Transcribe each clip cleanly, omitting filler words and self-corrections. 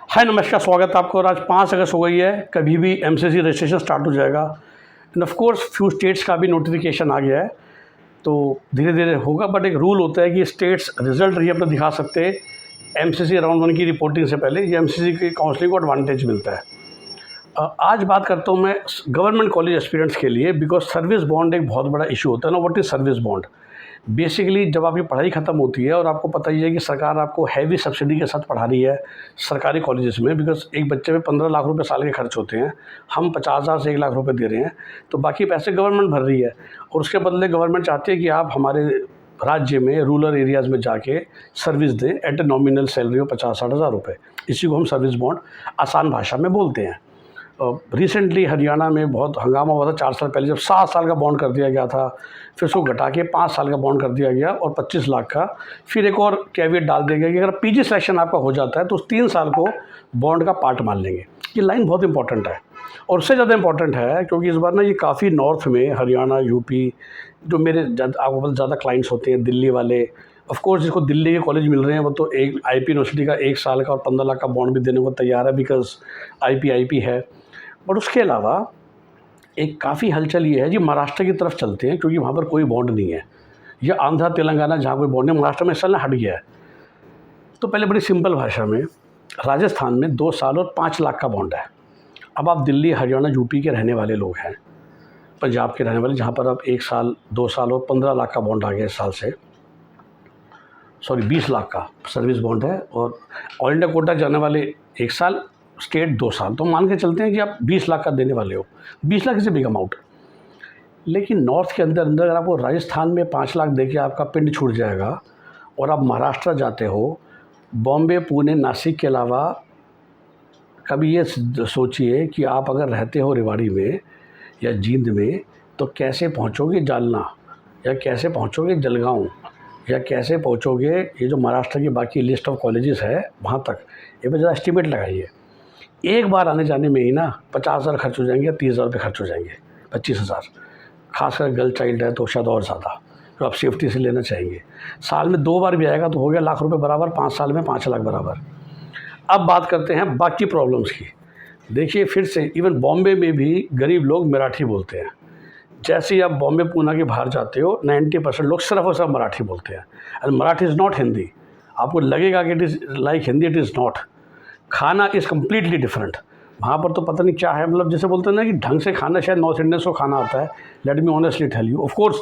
हाय नमस्कार, स्वागत है आपको। और आज 5 अगस्त हो गई है, कभी भी एमसीसी रजिस्ट्रेशन स्टार्ट हो जाएगा। End of course few states का भी नोटिफिकेशन आ गया है, तो धीरे धीरे होगा। बट एक रूल होता है कि स्टेट्स रिजल्ट नहीं अपना दिखा सकते एमसीसी राउंड 1 की रिपोर्टिंग से पहले। ये एमसीसी की काउंसलिंग को एडवांटेज मिलता है। आज बात करता हूँ मैं गवर्नमेंट कॉलेज एस्पिरेंट्स के लिए, बिकॉज सर्विस बॉन्ड एक बहुत बड़ा इशू होता है ना। What is service bond? Basically जब आपकी पढ़ाई ख़त्म होती है और आपको पता ही है कि सरकार आपको हैवी सब्सिडी के साथ पढ़ा रही है सरकारी कॉलेजेस में, बिकॉज एक बच्चे पे 15 लाख रुपए साल के खर्च होते हैं। हम 50,000 से 1 लाख रुपए दे रहे हैं, तो बाकी पैसे गवर्नमेंट भर रही है। और उसके बदले गवर्नमेंट चाहती है कि आप हमारे राज्य में रूरल एरियाज़ में जाके सर्विस दें at a nominal salary of 50-60 हज़ार रुपये। इसी को हम सर्विस बॉन्ड आसान भाषा में बोलते हैं। रिसेंटली हरियाणा में बहुत हंगामा हुआ था 4 साल पहले, जब 7 साल का बॉन्ड कर दिया गया था। फिर उसको घटा के 5 साल का बॉन्ड कर दिया गया और 25 लाख का। फिर एक और कैविएट डाल दिया गया कि अगर पीजी सिलेक्शन आपका हो जाता है तो उस 3 साल को बॉन्ड का पार्ट मान लेंगे। ये लाइन बहुत इंपॉर्टेंट है, और उससे ज़्यादा इंपॉर्टेंट है क्योंकि इस बार ना ये काफ़ी नॉर्थ में, हरियाणा, यूपी, जो मेरे आपको ज़्यादा क्लाइंट्स होते हैं, दिल्ली वाले, ऑफ कोर्स जिसको दिल्ली के कॉलेज मिल रहे हैं वो तो एक आईपी यूनिवर्सिटी का 1 साल का और 15 लाख का बॉन्ड भी देने को तैयार है, बिकॉज आईपी है। बट उसके अलावा एक काफ़ी हलचल ये है जी, महाराष्ट्र की तरफ चलते हैं क्योंकि वहाँ पर कोई बॉन्ड नहीं है। या आंध्र तेलंगाना जहाँ कोई बॉन्ड नहीं, महाराष्ट्र में इस साल हट गया है। तो पहले बड़ी सिंपल भाषा में, राजस्थान में 2 साल और 5 लाख का बॉन्ड है। अब आप दिल्ली, हरियाणा, यूपी के रहने वाले लोग हैं, पंजाब के रहने वाले, जहाँ पर अब 1 साल, 2 साल और 15 लाख का बॉन्ड आ गया इस साल से। सॉरी, 20 लाख का सर्विस बॉन्ड है। और ऑल इंडिया कोटा जाने वाले 1 साल, स्टेट 2 साल। तो मान के चलते हैं कि आप 20 लाख का देने वाले हो। 20 lakh is a big amount. लेकिन नॉर्थ के अंदर अंदर अगर आपको राजस्थान में 5 लाख दे के आपका पिंड छूट जाएगा और आप महाराष्ट्र जाते हो, बॉम्बे, पुणे, नासिक के अलावा, कभी ये सोचिए कि आप अगर रहते हो रेवाड़ी में या जींद में, तो कैसे पहुंचोगे जालना, या कैसे पहुंचोगे जलगांव, या कैसे पहुंचोगे ये जो महाराष्ट्र की बाकी लिस्ट ऑफ कॉलेजेस है वहाँ तक। ये पर ज़रा एस्टिमेट लगाइए, एक बार आने जाने में ही ना 50,000 खर्च हो जाएंगे या 30,000 रुपये खर्च हो जाएंगे, 25,000। खासकर गर्ल चाइल्ड है तो शायद और ज़्यादा, जो आप सेफ्टी से लेना चाहेंगे। साल में 2 बार भी आएगा तो हो गया लाख रुपए बराबर, 5 साल में 5 लाख बराबर। अब बात करते हैं बाकी प्रॉब्लम्स की। देखिए, फिर से इवन बॉम्बे में भी गरीब लोग मराठी बोलते हैं। जैसे ही आप बॉम्बे, पूना के बाहर जाते हो, 90% लोग सिर्फ और सिर्फ मराठी बोलते हैं। And Marathi is not Hindi. आपको लगेगा कि it is like Hindi, it is not. खाना इज़ कम्प्लीटली डिफरेंट। वहाँ पर तो पता नहीं क्या है, मतलब जैसे बोलते हैं ना कि ढंग से खाना शायद नॉर्थ इंडियंस को खाना आता है। Let me honestly tell you, of course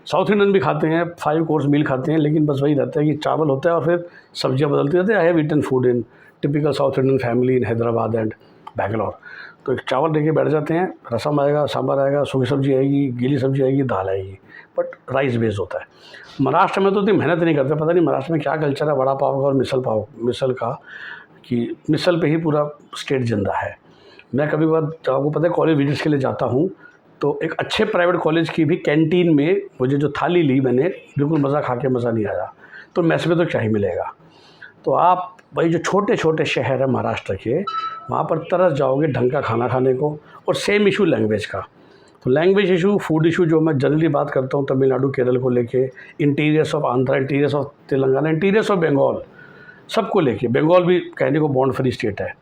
South Indian भी खाते हैं, 5 कोर्स मील खाते हैं, लेकिन बस वही रहता है कि चावल होता है और फिर सब्जियाँ बदलती रहती है। I have eaten food in typical South Indian family in Hyderabad and Bangalore. तो एक चावल लेके बैठ जाते हैं, रसम आएगा, सांभर आएगा, सूखी सब्जी आएगी, गीली सब्जी आएगी, दाल आएगी, बट राइस बेस्ड होता है। महाराष्ट्र में तो इतनी मेहनत नहीं करते, पता नहीं महाराष्ट्र में क्या कल्चर है वड़ा पाव का और मिसल का, कि मिसल पे ही पूरा स्टेट जिंदा है। मैं कभी बार आपको पता है कॉलेज विजिट्स के लिए जाता हूँ, तो एक अच्छे प्राइवेट कॉलेज की भी कैंटीन में मुझे जो थाली ली मैंने, बिल्कुल मज़ा खा के मज़ा नहीं आया। तो मैस में तो क्या ही मिलेगा। तो आप वही जो छोटे छोटे शहर हैं महाराष्ट्र के, वहाँ पर तरस जाओगे ढंग का खाना खाने को। और सेम इशू लैंग्वेज का। तो लैंग्वेज इशू, फूड इशू जो मैं जनरली बात करता हूँ तमिलनाडु, केरल को लेके, interiors of Andhra, interiors of Telangana, interiors of Bengal, सबको लेके। बंगाल भी कहने को बॉन्ड फ्री स्टेट है।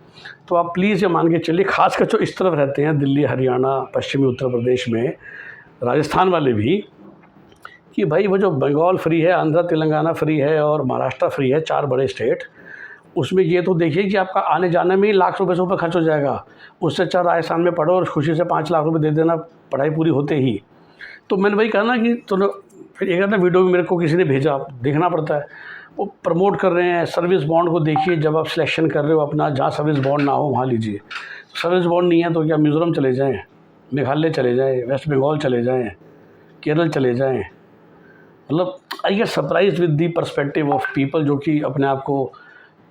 तो आप प्लीज़ ये मान के चलिए, खासकर जो इस तरफ रहते हैं, दिल्ली, हरियाणा, पश्चिमी उत्तर प्रदेश में, राजस्थान वाले भी, कि भाई वो जो बंगाल फ्री है, आंध्रा तेलंगाना फ्री है और महाराष्ट्र फ्री है, 4 बड़े स्टेट, उसमें ये तो देखिए कि आपका आने जाने में ही लाख रुपये से ऊपर खर्च हो जाएगा। उससे अच्छा राजस्थान में पढ़ो और खुशी से 5 लाख रुपये दे देना पढ़ाई पूरी होते ही। तो मैंने वही कहा ना कि चलो, फिर एक ना वीडियो भी मेरे को किसी ने भेजा, देखना पड़ता है। वो प्रमोट कर रहे हैं सर्विस बॉन्ड को। देखिए, जब आप सिलेक्शन कर रहे हो अपना, जहाँ सर्विस बॉन्ड ना हो वहाँ लीजिए। सर्विस बॉन्ड नहीं है तो क्या मिज़ोरम चले जाएँ, मेघालय चले जाएँ, वेस्ट बंगाल चले जाएँ, केरल चले जाएँ। मतलब I get surprise with the perspective of people जो कि अपने आप को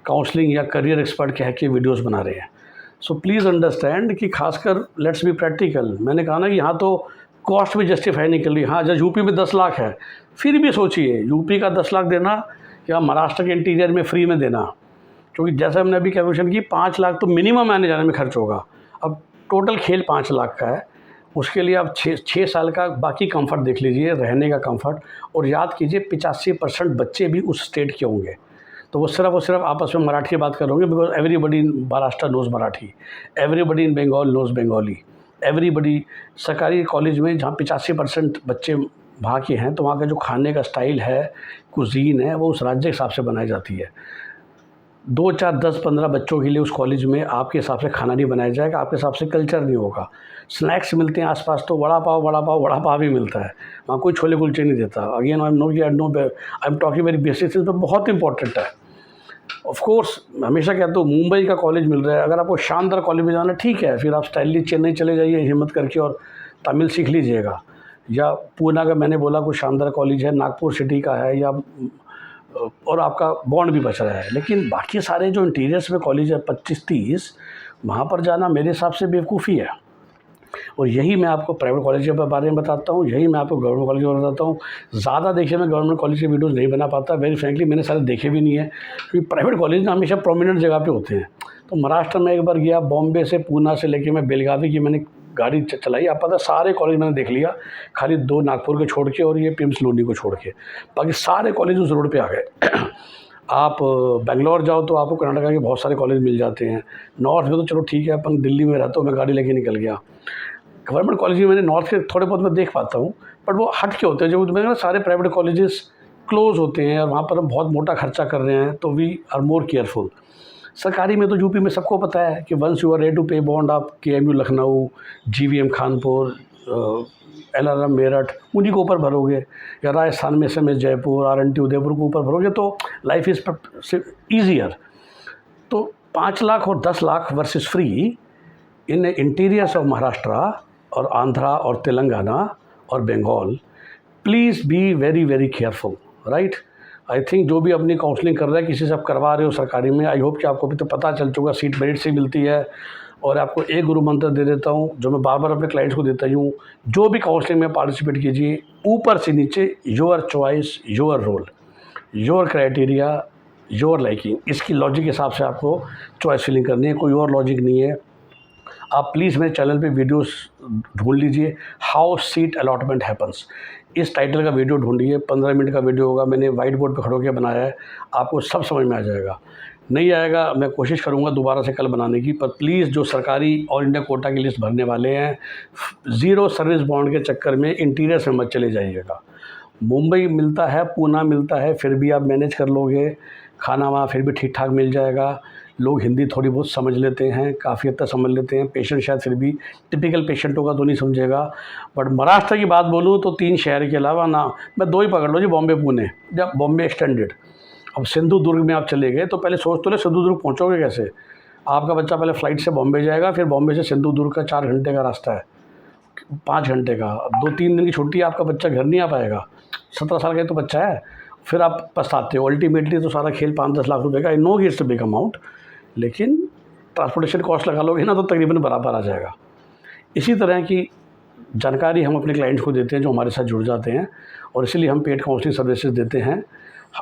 काउंसलिंग या करियर एक्सपर्ट कह के वीडियोस बना रहे हैं। सो प्लीज़ अंडरस्टैंड कि खासकर लेट्स बी प्रैक्टिकल। मैंने कहा ना कि यहाँ तो कॉस्ट भी जस्टिफाई नहीं कर रही। हाँ, जब यूपी में 10 लाख है, फिर भी सोचिए यूपी का 10 लाख देना या महाराष्ट्र के इंटीरियर में फ्री में देना। क्योंकि जैसा हमने अभी कैलकुलेशन की, 5 लाख तो मिनिमम आने जाने में खर्च होगा। अब टोटल खेल 5 लाख का है। उसके लिए आप 6 साल का बाकी कंफर्ट देख लीजिए, रहने का कंफर्ट। और याद कीजिए 85% बच्चे भी उस स्टेट के होंगे। तो वो सिर्फ आपस में मराठी बात करोगे, because everybody in Maharashtra knows Marathi, everybody in Bengal knows Bengali, everybody. सरकारी कॉलेज में जहाँ 85% बच्चे वहाँ के हैं, तो वहाँ का जो खाने का स्टाइल है, कुज़ीन है, वो उस राज्य के हिसाब से बनाई जाती है। 2, 4, 10, 15 बच्चों के लिए उस कॉलेज में आपके हिसाब से खाना नहीं बनाया जाएगा, आपके हिसाब से कल्चर नहीं होगा। स्नैक्स मिलते हैं आसपास, तो वड़ा पाव ही मिलता है, वहाँ कोई छोले कुलचे नहीं देता। Again I am talking very basic things, पर बहुत इंपॉर्टेंट है। ऑफ कोर्स हमेशा कहता हूँ मुंबई का कॉलेज मिल रहा है, अगर आपको शानदार कॉलेज में जाना ठीक है, फिर आप स्टाइली चेन्नई चले जाइए हिम्मत करके और तमिल सीख लीजिएगा। या पूना का मैंने बोला कोई शानदार कॉलेज है, नागपुर सिटी का है, या और आपका बॉन्ड भी बच रहा है। लेकिन बाकी सारे जो इंटीरियर्स में कॉलेज है 25-30, वहाँ पर जाना मेरे हिसाब से बेवकूफ़ी है। और यही मैं आपको प्राइवेट कॉलेज के बारे में बताता हूँ, यही मैं आपको गवर्नमेंट कॉलेज के बारे में बताता हूँ। ज़्यादा देखिए मैं गवर्नमेंट कॉलेज के वीडियोज़ नहीं बना पाता, वेरी फ्रैंकली मैंने सारे देखे भी नहीं है, क्योंकि प्राइवेट कॉलेज ना हमेशा प्रोमिनेंट जगह पे होते हैं। तो महाराष्ट्र में एक बार गया, बॉम्बे से पूना से लेके मैं बेलगावी की मैंने गाड़ी चलाई, आप पता सारे कॉलेज मैंने देख लिया, खाली 2 नागपुर के छोड़ के और ये पिम्स लोनी को छोड़ के, बाकी सारे कॉलेज उस रोड पे आ गए। आप बेंगलोर जाओ तो आपको कर्नाटका के बहुत सारे कॉलेज मिल जाते हैं। नॉर्थ में तो चलो ठीक है, अपन दिल्ली में रहता हूँ, मैं गाड़ी लेके निकल गया। गवर्नमेंट कॉलेज में मैंने नॉर्थ के थोड़े बहुत मैं देख पाता हूँ, बट वो हट के होते हैं। जो मैंने सारे प्राइवेट कॉलेजेस क्लोज़ होते हैं और वहाँ पर हम बहुत मोटा खर्चा कर रहे हैं, तो वी आर मोर केयरफुल। सरकारी में तो यूपी में सबको पता है कि once you are ready to pay bond, आप KMU Lucknow, GVM Kanpur, LRM Meerut उन्हीं को ऊपर भरोगे, या राजस्थान में SMS जयपुर, RNT उदयपुर को ऊपर भरोगे, तो लाइफ इज़ ईजियर। तो 5 लाख और 10 lakh versus free in interiors of Maharashtra और आंध्रा और तेलंगाना और Bengal, please be very very careful, right. I think जो भी अपनी काउंसलिंग कर रहा है, किसी से आप करवा रहे हो सरकारी में, आई होप कि आपको भी तो पता चल चुका सीट मेरिट से मिलती है। और आपको एक गुरु मंत्र दे देता हूँ, जो मैं बार बार अपने क्लाइंट्स को देता ही हूँ, जो भी काउंसलिंग में पार्टिसिपेट कीजिए, ऊपर से नीचे your choice, your role, your criteria, your liking, इसकी लॉजिक के हिसाब से आपको चॉइस फिलिंग करनी है, कोई और लॉजिक नहीं है। आप प्लीज़ मेरे चैनल पे वीडियोस ढूंढ लीजिए, हाउ सीट अलॉटमेंट हैपन्स, इस टाइटल का वीडियो ढूंढिए, 15 मिनट का वीडियो होगा, मैंने वाइट बोर्ड पे खड़ो के बनाया है, आपको सब समझ में आ जाएगा। नहीं आएगा मैं कोशिश करूंगा दोबारा से कल बनाने की, पर प्लीज़ जो सरकारी ऑल इंडिया कोटा की लिस्ट भरने वाले हैं, 0 सर्विस बॉन्ड के चक्कर में इंटीरियर्स में मत चले जाइएगा। मुंबई मिलता है, पूना मिलता है, फिर भी आप मैनेज कर लोगे, खाना वहाँ फिर भी ठीक ठाक मिल जाएगा, लोग हिंदी थोड़ी बहुत समझ लेते हैं, काफ़ी हद तक समझ लेते हैं, पेशेंट शायद फिर भी टिपिकल पेशेंट होगा तो नहीं समझेगा। बट महाराष्ट्र की बात बोलूँ तो 3 शहर के अलावा ना, मैं 2 ही पकड़ लो जी, बॉम्बे पुणे, जब बॉम्बे एक्सटेंडेड। अब सिंधुदुर्ग में आप चले गए तो पहले सोच तो ले सिंधुदुर्ग पहुँचोगे कैसे। आपका बच्चा पहले फ़्लाइट से बॉम्बे जाएगा, फिर बॉम्बे से सिंधुदुर्ग का 4 घंटे का रास्ता है, 5 घंटे का। अब 2-3 दिन की छुट्टी, आपका बच्चा घर नहीं आ पाएगा, 17 साल का तो बच्चा है, फिर आप पछताते हो। अल्टीमेटली तो सारा खेल 5-10 लाख रुपए का, आई नो कि इट्स अ बिग अमाउंट, लेकिन ट्रांसपोर्टेशन कॉस्ट लगा लोगे ना तो तकरीबन बराबर आ जाएगा। इसी तरह की जानकारी हम अपने क्लाइंट्स को देते हैं जो हमारे साथ जुड़ जाते हैं, और इसीलिए हम पेड काउंसलिंग सर्विसेज देते हैं।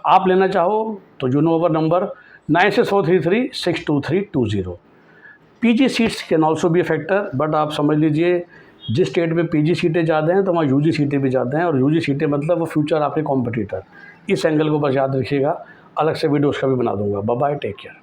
आप लेना चाहो तो you know our number 9643362320। PG seats can also be A factor, but आप समझ लीजिए जिस स्टेट में PG सीटें ज़्यादा हैं तो वहाँ UG सीटें भी ज़्यादा हैं, और UG सीटें मतलब वो फ्यूचर आपके कॉम्पिटिटर। इस एंगल को बस याद रखिएगा, अलग से वीडियो उसका भी बना दूंगा। Bye bye, take care.